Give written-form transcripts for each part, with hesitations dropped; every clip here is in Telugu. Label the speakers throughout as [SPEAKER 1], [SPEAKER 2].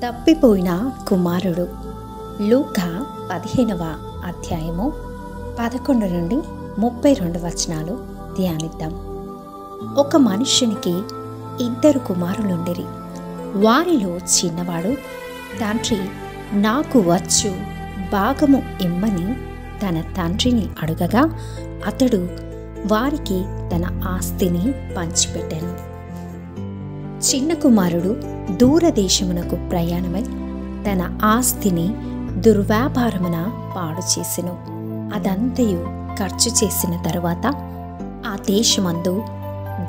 [SPEAKER 1] తప్పిపోయిన కుమారుడు. లూకా 15వ అధ్యాయము 11 నుండి 32 వచనాలు ధ్యానిద్దాం. ఒక మనుష్యునికి 2 కుమారులుండిరి. వారిలో చిన్నవాడు, తండ్రి నాకు వచ్చు భాగము ఇమ్మని తన తండ్రిని అడుగగా అతడు వారికి తన ఆస్తిని పంచిపెట్టెను. చిన్న కుమారుడు దూరదేశమునకు ప్రయాణమై తన ఆస్తిని దుర్వ్యాపారమున పాడు చేసెను. అదంతయు ఖర్చు చేసిన తరువాత ఆ దేశమందు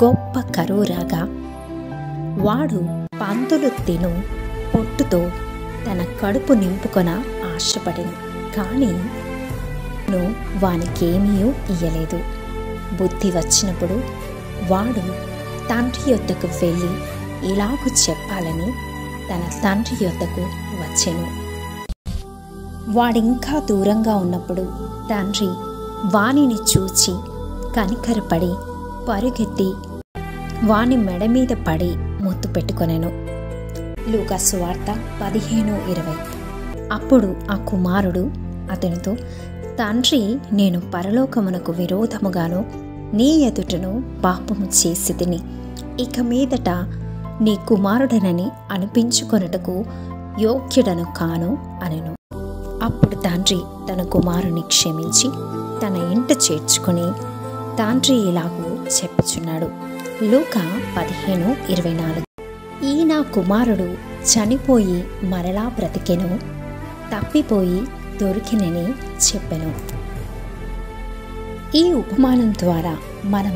[SPEAKER 1] గొప్ప కరువు రాగా వాడు పందులు తిను పొట్టుతో తన కడుపు నింపుకొన ఆశపడెను. కానీ వానికేమీ ఇయ్యలేదు. బుద్ధి వచ్చినప్పుడు వాడు తండ్రి యొద్దకు వెళ్ళి ఇలాగు చెప్పాలని తన తండ్రి యొద్దకు వచ్చెను. వాడింకా దూరంగా ఉన్నప్పుడు తండ్రి వానిని చూచి కనికరపడి పరుగెత్తి వాని మెడ మీద పడి ముద్దు పెట్టుకొనెను. లూకా సువార్త 15:20. అప్పుడు ఆ కుమారుడు అతనితో, తండ్రి, నేను పరలోకమునకు విరోధముగాను నీ ఎదుటను పాపము చేసితిని. ఇక మీదట నీ కుమారుడనని అనిపించుకొనుటకు యోగ్యుడను కాను అనెను. అప్పుడు తండ్రి తన కుమారుని క్షమించి తన ఇంట చేర్చుకొని తండ్రి ఇలాగూ చెప్పుచున్నాడు. లూకా 15:24. ఈ నా కుమారుడు చనిపోయి మరలా బ్రతికెను, తప్పిపోయి దొరికినని చెప్పెను. ఈ ఉపమానం ద్వారా మనం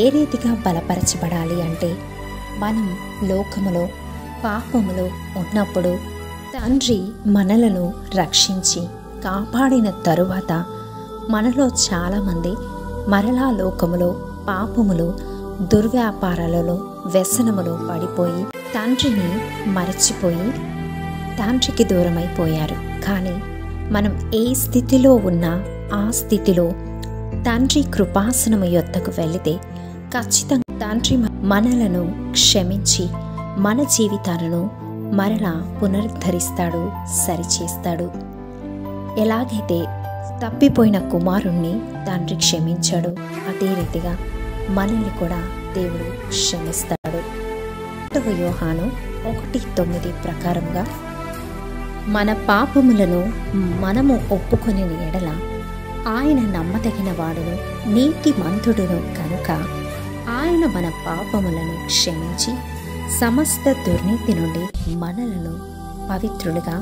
[SPEAKER 1] ఏ రీతిగా బలపరచబడాలి అంటే, మనం లోకములో పాపములో ఉన్నప్పుడు తండ్రి మనలను రక్షించి కాపాడిన తరువాత మనలో చాలామంది మరలా లోకములో పాపములో దుర్వ్యాపారాలలో వ్యసనములో పడిపోయి తండ్రిని మరచిపోయి తండ్రికి దూరమైపోయారు. కానీ మనం ఏ స్థితిలో ఉన్నా ఆ స్థితిలో తండ్రి కృపాసనము యొద్దకు వెళితే ఖచ్చితంగా తండ్రి మనలను క్షమించి మన జీవితాలను మరలా పునరుద్ధరిస్తాడు, సరిచేస్తాడు. ఎలాగైతే తప్పిపోయిన కుమారుణ్ణి తండ్రి క్షమించాడు, అదే రీతిగా మనల్ని కూడా దేవుడు క్షమిస్తాడు. 1 యోహాను 1:9 ప్రకారంగా మన పాపములను మనము ఒప్పుకొని ఎడల ఆయన నమ్మదగిన వాడును నీతిమంతుడును కనుక ఆయన మన పాపములను క్షమించి సమస్త దుర్నీతి నుండి మనలను పవిత్రులుగా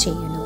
[SPEAKER 1] చేయును.